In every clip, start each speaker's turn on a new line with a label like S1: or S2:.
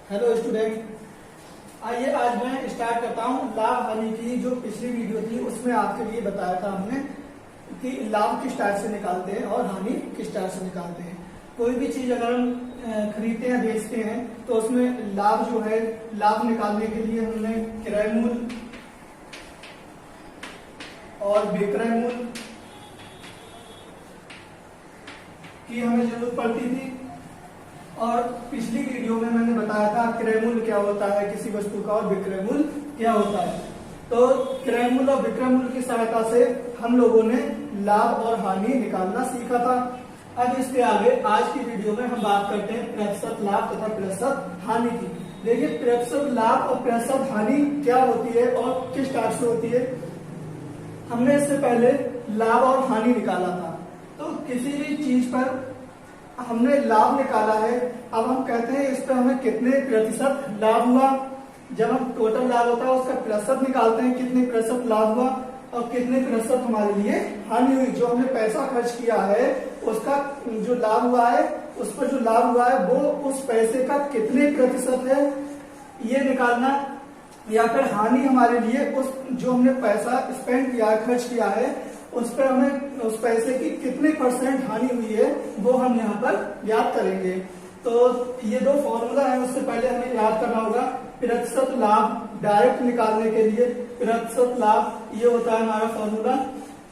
S1: Hello student, आइए आज मैं स्टार्ट करता हूँ लाभ हानि की। जो पिछली वीडियो थी उसमें आपके लिए बताया था हमने कि लाभ किस टाइप से निकालते हैं और हानि किस टाइप से निकालते हैं। कोई भी चीज अगर हम खरीदते हैं बेचते हैं तो उसमें लाभ जो है, लाभ निकालने के लिए हमने क्रय मूल्य और विक्रय मूल्य की हमें जरूरत पड़ती थी। और पिछली वीडियो में मैंने बताया था क्रय मूल्य क्या होता है किसी वस्तु का और विक्रय मूल्य क्या होता है। तो क्रय मूल्य और विक्रय मूल्य की सहायता से हम लोगों ने लाभ और हानि निकालना सीखा था। अब इसके आगे आज की वीडियो में हम बात करते हैं प्रतिशत लाभ तथा प्रतिशत हानि की। देखिए, प्रतिशत लाभ और प्रतिशत हानि क्या होती है और किस टाइप से होती है। हमने इससे पहले लाभ और हानि निकाला था। तो किसी भी चीज पर हमने लाभ निकाला है, अब हम कहते हैं इस पर हमें कितने प्रतिशत लाभ हुआ। जब हम टोटल लाभ होता है उसका प्रतिशत निकालते हैं, कितने प्रतिशत लाभ हुआ और कितने प्रतिशत हमारे लिए हानि हुई। जो हमने पैसा खर्च किया है उसका जो लाभ हुआ है, उस पर जो लाभ हुआ है वो उस पैसे का कितने प्रतिशत है ये निकालना। या फिर हानि हमारे लिए उस जो हमने पैसा स्पेंड किया है, खर्च किया है, उस पर हमें उस पैसे की कितने परसेंट हानि हुई है वो हम यहाँ पर याद करेंगे। तो ये दो फॉर्मूला है, उससे पहले हमें याद करना होगा। प्रतिशत लाभ डायरेक्ट निकालने के लिए प्रतिशत लाभ ये होता है हमारा फॉर्मूला।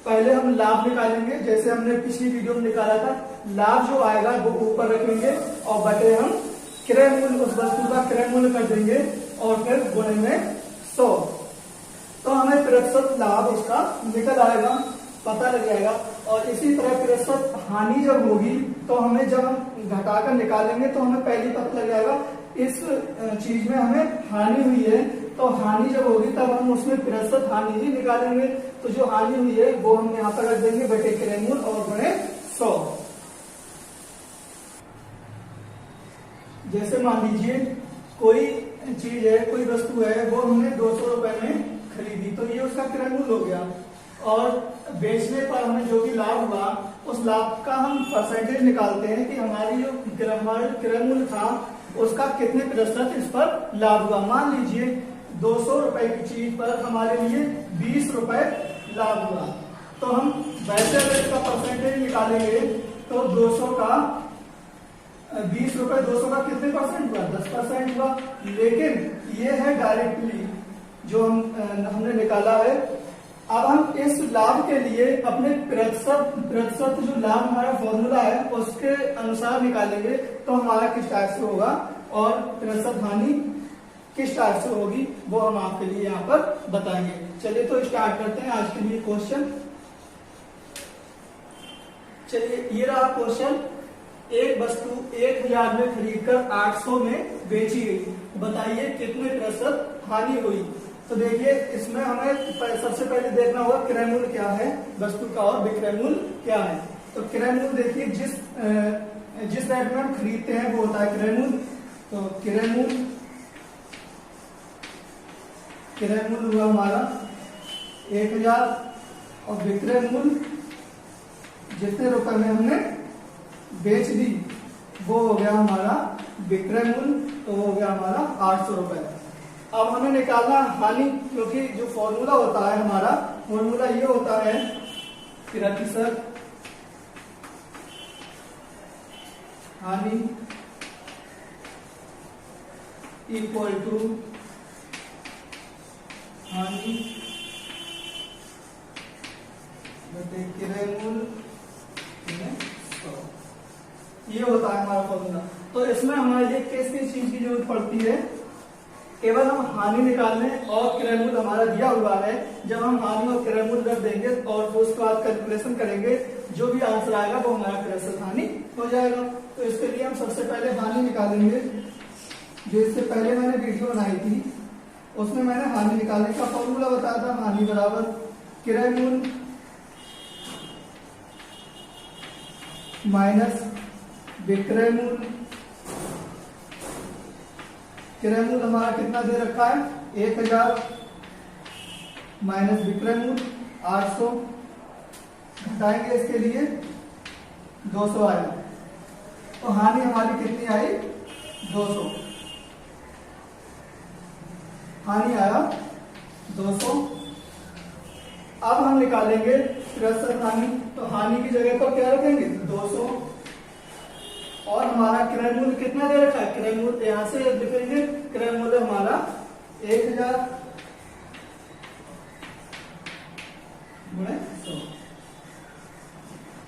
S1: पहले हम लाभ निकालेंगे जैसे हमने पिछली वीडियो में निकाला था। लाभ जो आएगा वो ऊपर रखेंगे और बटे हम क्रय मूल्य, उस वस्तु का क्रय मूल्य कर देंगे और फिर गुणे में 100। तो हमें प्रतिशत लाभ उसका निकल आएगा, पता लग जाएगा। और इसी तरह प्रतिशत हानि जब होगी तो हमें जब हम घटाकर निकालेंगे तो हमें पहले पता लग जाएगा इस चीज में हमें हानि हुई है। तो हानि जब होगी तब हम उसमें प्रतिशत हानि ही निकालेंगे। तो जो हानि हुई है वो हम यहाँ पर रख देंगे बटे क्रय मूल्य और गुणे 100। जैसे मान लीजिए कोई चीज है, कोई वस्तु है, वो हमने 200 रुपए में खरीदी, तो ये उसका क्रय मूल्य हो गया। और बेचने पर हमें जो भी लाभ हुआ उस लाभ का हम परसेंटेज निकालते हैं कि हमारी जो क्रय मूल्य था उसका कितने प्रतिशत इस पर लाभ हुआ। मान लीजिए 200 रुपए की चीज पर हमारे लिए 20 रुपए लाभ हुआ, तो हम वैसे अगर इसका परसेंटेज निकालेंगे तो 200 का 20 रुपए 200 का कितने परसेंट हुआ, 10% हुआ। लेकिन ये है डायरेक्टली जो हमने निकाला है। अब हम इस लाभ के लिए अपने प्रतिशत जो लाभ हमारा फॉर्मूला है उसके अनुसार निकालेंगे तो हमारा किस टाइप से होगा और प्रतिशत हानि किस टाइप से होगी वो हम आपके लिए यहाँ पर बताएंगे। चलिए तो स्टार्ट करते हैं आज के लिए क्वेश्चन। चलिए ये रहा क्वेश्चन। एक वस्तु 1000 में खरीदकर 800 में बेची गई, बताइए कितने प्रतिशत हानि हुई। तो देखिए इसमें हमें सबसे पहले देखना होगा क्रय मूल्य क्या है वस्तु का और विक्रय मूल्य क्या है। तो क्रय मूल्य देखिए जिस रेट में हम खरीदते हैं वो होता है क्रय मूल्य। तो क्रय मूल्य हुआ हमारा 1000 और विक्रय मूल्य जितने रुपए में हमने बेच दी वो हो गया हमारा विक्रय मूल्य, तो वो हो गया हमारा 800 रुपए। अब हमें निकालना हानि, क्योंकि जो फॉर्मूला होता है हमारा फॉर्मूला ये होता है प्रतिशत हानि इक्वल टू हानि बटे क्रय मूल्य। ये होता है हमारा फॉर्मूला। तो इसमें हमारे लिए किस किस चीज की जरूरत पड़ती है, केवल हम हानि निकालने और क्रय मूल्य हमारा दिया हुआ है। जब हम हानि और क्रय मूल्य रख देंगे और उसके बाद कैलकुलेशन करेंगे, जो भी आंसर आएगा वो हमारा प्रतिशत हानि हो जाएगा। तो इसके लिए हम सबसे पहले हानि निकालेंगे। जो इससे पहले मैंने वीडियो बनाई थी उसमें मैंने हानि निकालने का फॉर्मूला बताया था। हानि बराबर क्रय मूल्य माइनस विक्रय मूल्य। क्रय मूल्य हमारा कितना दे रखा है 1000 माइनस विक्रय मूल्य 800, घटाएंगे इसके लिए 200 आएगा। तो हानि हमारी कितनी आई 200। हानि आया 200। अब हम निकालेंगे प्रतिशत हानि, तो हानि की जगह पर क्या रखेंगे 200, और हमारा क्रय मूल्य कितना दे रखा है, क्रय मूल्य यहां से लिखेंगे, क्रय मूल्य हमारा 1000 गुणे 100।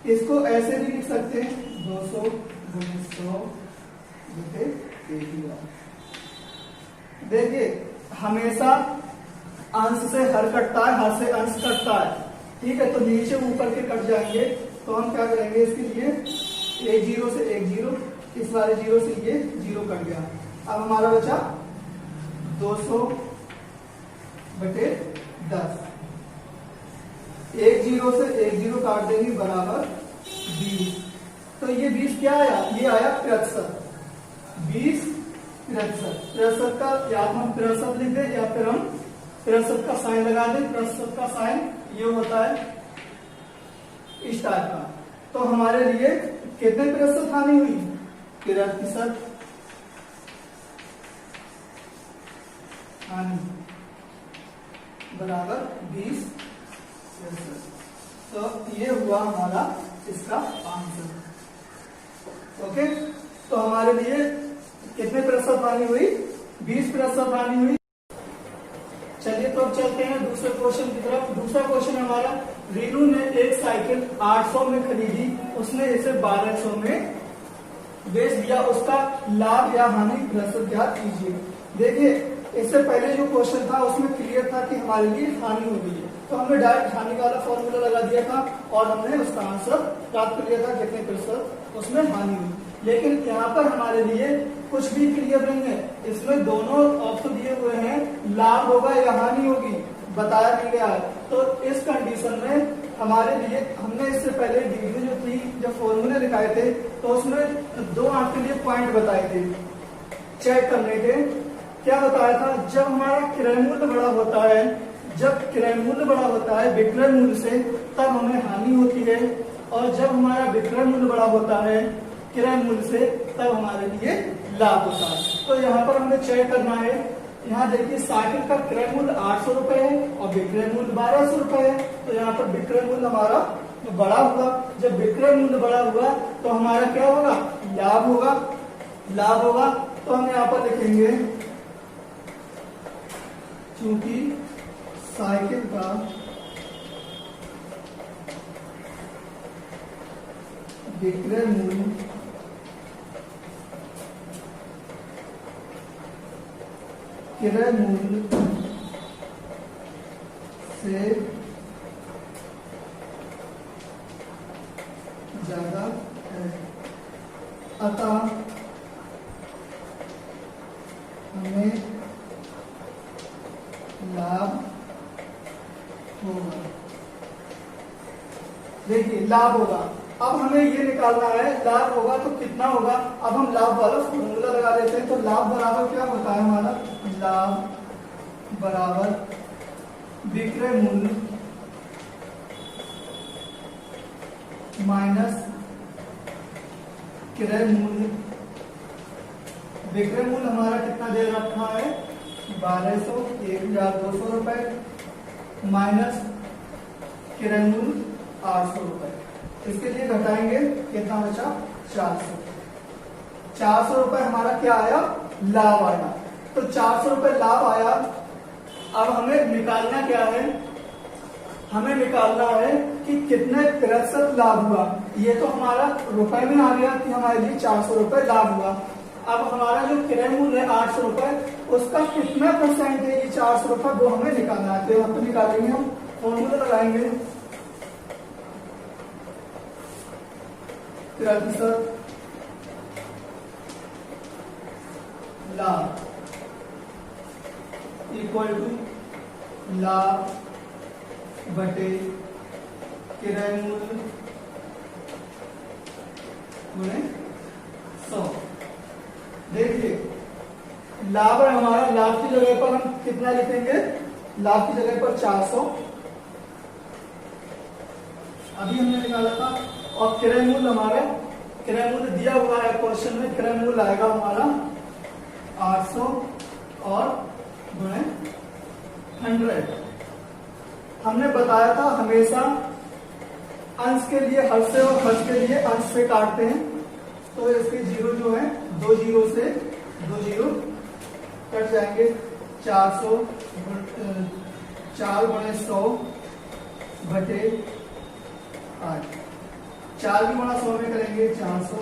S1: इसको ऐसे भी लिख सकते हैं 200 गुणे 100 बटे 1000। देखिए हमेशा अंश से हर कटता है, हर से अंश कटता है, ठीक है, तो नीचे ऊपर के कट जाएंगे, तो हम क्या करेंगे इसके लिए, एक जीरो से एक जीरो, इस वाले जीरो से ये जीरो कट गया। अब हमारा बचा 200 बटे 10, एक जीरो से एक जीरो काट देंगे बराबर 20। तो ये 20 क्या आया, ये आया प्रतिशत, 20 प्रतिशत। प्रतिशत का या हम प्रतिशत लिख दें या फिर हम प्रतिशत का साइन लगा दें। प्रतिशत का साइन ये होता है इस टाइप का। तो हमारे लिए कितने प्रतिशत हानि हुई, प्रतिशत हानि बराबर 20 प्रतिशत। तो ये हुआ हमारा इसका आंसर। ओके, तो हमारे लिए कितने प्रतिशत हानि हुई, 20% हानि हुई। चलिए तो अब चलते हैं दूसरे क्वेश्चन की तरफ। दूसरा क्वेश्चन हमारा, रीनू ने एक साइकिल 800 में खरीदी, उसने इसे 1200 में बेच दिया, उसका लाभ या हानि प्रतिशत ज्ञात कीजिए। देखिए इससे पहले जो क्वेश्चन था उसमें क्लियर था कि हमारे लिए हानि हो गई है, तो हमने डायरेक्ट हानि वाला फॉर्मूला लगा दिया था और हमने उसका आंसर प्राप्त कर लिया था कितने प्रतिशत उसमें हानि हुई। लेकिन यहाँ पर हमारे लिए कुछ भी क्लियर नहीं है, इसमें दोनों ऑप्शन दिए हुए हैं, लाभ होगा या हानि होगी बताया नहीं गया है। तो इस कंडीशन में हमारे लिए, हमने इससे पहले डिग्री जो थी, जब फॉर्मूले लिखाए थे तो उसमें 2 अंक के लिए पॉइंट बताए थे चेक करने के। क्या बताया था, जब हमारा क्रय मूल्य बड़ा होता है, जब क्रय मूल्य बड़ा होता है विक्रय मूल्य से, तब हमें हानि होती है, और जब हमारा विक्रय मूल्य बड़ा होता है क्रय मूल्य से, तब हमारे लिए लाभ होता है। तो यहाँ पर हमें चेक करना है। यहाँ देखिए साइकिल का क्रय मूल्य 800 रुपए है और विक्रय मूल्य 1200 रुपए है, तो यहाँ पर विक्रय मूल्य हमारा बड़ा हुआ। जब विक्रय मूल्य बड़ा हुआ तो हमारा क्या होगा, लाभ होगा। लाभ होगा तो हम यहाँ पर लिखेंगे, चूंकि साइकिल का विक्रय मूल्य क्रय मूल्य से ज्यादा है, अतः हमें लाभ होगा। देखिए लाभ होगा, अब हमें ये निकालना है लाभ होगा तो कितना होगा। अब हम लाभ वाला फॉर्मूला लगा देते हैं। तो लाभ बराबर क्या होता है हमारा, लाभ बराबर विक्रय मूल्य माइनस क्रय मूल्य। विक्रय मूल्य हमारा कितना दे रखा है, 1200, 1200 रुपए माइनस क्रय मूल्य 800 रुपए। इसके लिए घटाएंगे, कितना बचा 400। 400 रुपए हमारा क्या आया, लाभ आया। तो 400 रुपए लाभ आया। अब हमें निकालना क्या है, हमें निकालना है कि कितने प्रतिशत लाभ हुआ। ये तो हमारा रुपए में आ गया कि हमारे लिए 400 रुपए लाभ हुआ। अब हमारा जो क्रय मूल्य है 800 रुपए, उसका कितना परसेंट है ये 400 रुपए, वो हमें निकालना है। तो यहाँ पर निकालेंगे, हम फॉर्मूला लगाएंगे, प्रतिशत लाभ इक्वल टू लाभ बटे क्रय मूल्य गुणे 100। देखिए लाभ है हमारा, लाभ की जगह पर हम कितना लिखेंगे, लाभ की जगह पर 400 अभी हमने निकाला था। और क्रय मूल्य हमारा, क्रय मूल्य दिया हुआ है क्वेश्चन में, क्रय मूल्य आएगा हमारा 800 और गुणे हमने बताया था हमेशा अंश के लिए हर से और हर के लिए अंश से काटते हैं। तो इसके जीरो जो है 2 जीरो से 2 जीरो कट जाएंगे। 400 4 बड़े 100 बटे 8। 4 भी बड़ा 100 में करेंगे 400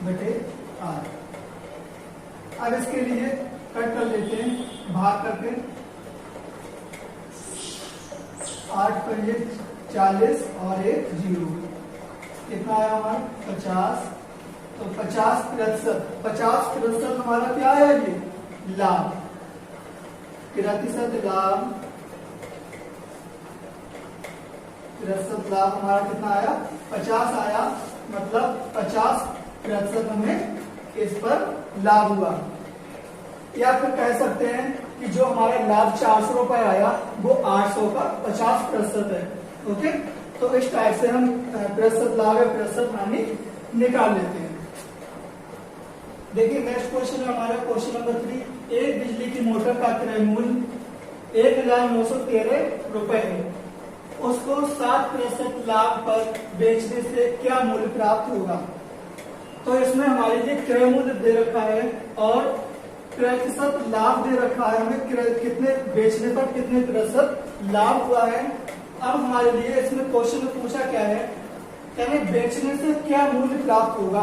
S1: बटे 8। अब इसके लिए कट कर लेते हैं, भाग करके 8 पर ये 40 और एक जीरो, कितना आया हमारा 50। तो 50% हमारा क्या है, ये लाभ, प्रतिशत लाभ। प्रतिशत लाभ हमारा कितना आया, 50 आया, मतलब 50% हमें इस पर लाभ हुआ। या फिर कह सकते हैं कि जो हमारा लाभ 400 रुपए आया वो 800 का 50% है। ओके, तो इस टाइप से हम प्रतिशत लाभ या प्रतिशत हानि निकाल लेते हैं। देखिए नेक्स्ट क्वेश्चन है हमारा क्वेश्चन नंबर 3। एक बिजली की मोटर का क्रय मूल्य 1913 रुपए है, उसको 7% लाभ पर बेचने से क्या मूल्य प्राप्त होगा। तो इसमें हमारे लिए क्रय मूल्य दे रखा है और प्रतिशत लाभ दे रखा है, हमें कितने बेचने पर कितने प्रतिशत लाभ हुआ है। अब हमारे लिए इसमें क्वेश्चन में पूछा क्या है, यानी बेचने से क्या मूल्य प्राप्त होगा।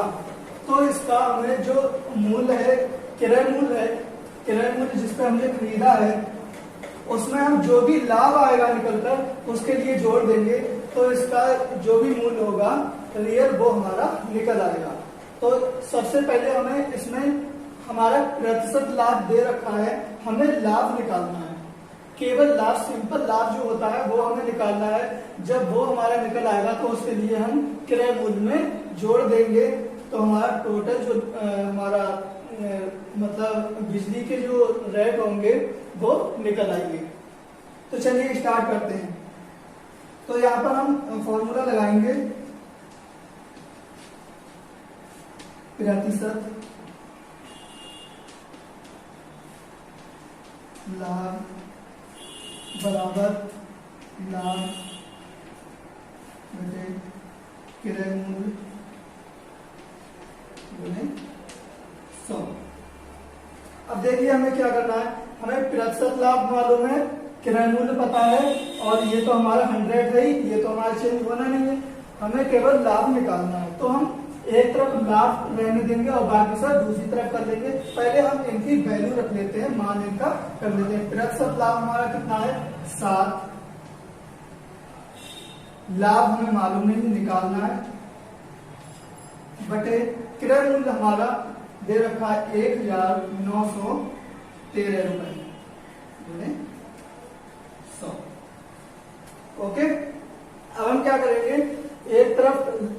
S1: तो इसका हमें जो मूल्य है, क्रय मूल्य है, क्रय मूल्य जिस पर हमने खरीदा है, उसमें हम जो भी लाभ आएगा निकलकर उसके लिए जोड़ देंगे। तो इसका जो भी मूल्य होगा रियल वो हमारा निकल आएगा। तो सबसे पहले हमें इसमें हमारा प्रतिशत लाभ दे रखा है, हमें लाभ निकालना है। केवल लाभ, सिंपल लाभ जो होता है वो हमें निकालना है। जब वो हमारा निकल आएगा तो उसके लिए हम क्रय मूल्य में जोड़ देंगे। तो हमारा टोटल जो हमारा मतलब बिजली के जो रेट होंगे वो निकल आएंगे। तो चलिए स्टार्ट करते हैं। तो यहाँ पर हम फॉर्मूला लगाएंगे, प्रतिशत लाभ बराबर लाभ बटे क्रय मूल्य गुणे 100। अब देखिए हमें क्या करना है, हमें प्रतिशत लाभ मालूम है, क्रय मूल्य पता है, और ये तो हमारा 100 है ही, ये तो हमारा चेंज होना नहीं है, हमें केवल लाभ निकालना है। तो हम एक तरफ लाभ रहने देंगे और बाकी सब दूसरी तरफ कर लेंगे। पहले हम इनकी वैल्यू रख लेते हैं, मान इनका कर लेते हैं। प्रतिशत लाभ हमारा कितना है 7, लाभ हमें मालूम नहीं, निकालना है, बटे क्रय मूल्य हमारा दे रखा है 1913 रुपए गुणे 100। ओके, अब हम क्या करेंगे, एक तरफ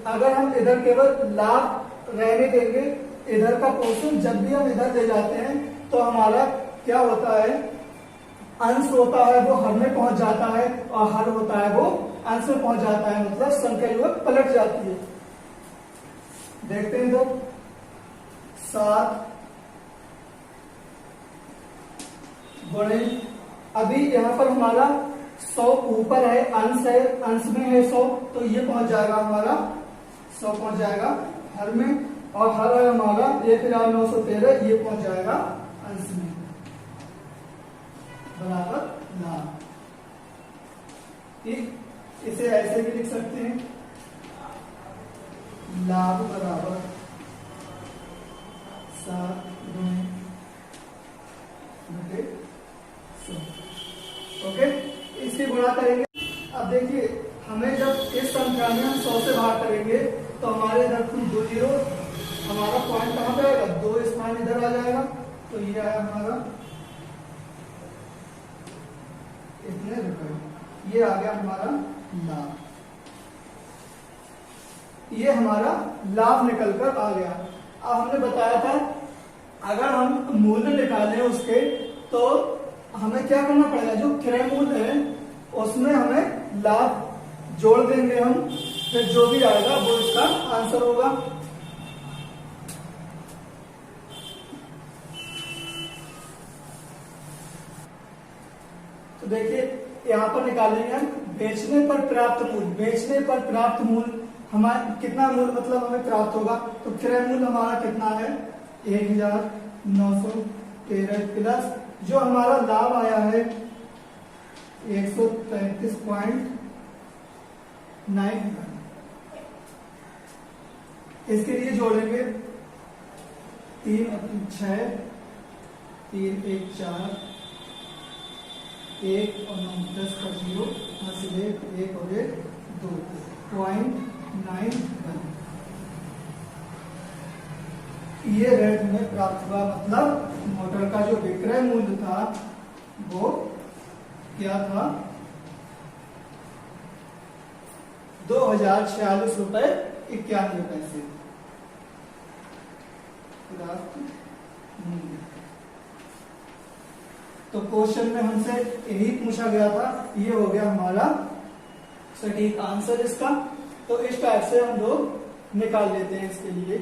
S1: अगर हम इधर केवल लाभ रहने देंगे, इधर का पोर्शन जब भी हम इधर ले जाते हैं तो हमारा क्या होता है, अंश होता है वो हर में पहुंच जाता है और हर होता है वो अंश में पहुंच जाता है, मतलब संख्या युग्म पलट जाती है। देखते हैं तो 7 बड़े, अभी यहाँ पर हमारा 100 ऊपर है, अंश है, अंश में है 100, तो ये पहुंच जाएगा हमारा 100 पहुंच जाएगा हर में, और हर है हमारा 1913, ये पहुंच जाएगा अंश में, बराबर लाभ। ठीक, इसे ऐसे भी लिख सकते हैं, लाभ बराबर 7 गुणे 100। ओके, इसकी गुणा करेंगे। अब देखिए हमें जब इस संख्या में हम 100 से भाग करेंगे तो हमारे इधर 2 जीरो, हमारा पॉइंट कहां पे आएगा, 2 स्थान इधर आ जाएगा। तो ये आया हमारा इतने रुपए, ये आ गया हमारा लाभ, ये हमारा लाभ निकलकर आ गया। अब हमने बताया था अगर हम मूल्य निकालें उसके तो हमें क्या करना पड़ेगा, जो क्रय मूल्य है उसमें हमें लाभ जोड़ देंगे हम, फिर जो भी आएगा वो इसका आंसर होगा। तो देखिए यहाँ पर निकालेंगे हम बेचने पर प्राप्त मूल्य। बेचने पर प्राप्त मूल्य हमारा कितना मूल्य मतलब हमें प्राप्त होगा, तो क्रय मूल्य हमारा कितना है 1913 प्लस जो हमारा लाभ आया है 133.9। इसके लिए जोड़ेंगे 3 और 6, 3 1 4, 1 और 9 10 का 0, 1 और 1 2.91। ये रेट में प्राप्त हुआ, मतलब मोटर का जो विक्रय मूल्य था वो क्या था 2046.91 तो क्वेश्चन में हमसे यही पूछा गया था, ये हो गया हमारा सटीक आंसर इसका। तो इस टाइप से हम लोग निकाल लेते हैं इसके लिए।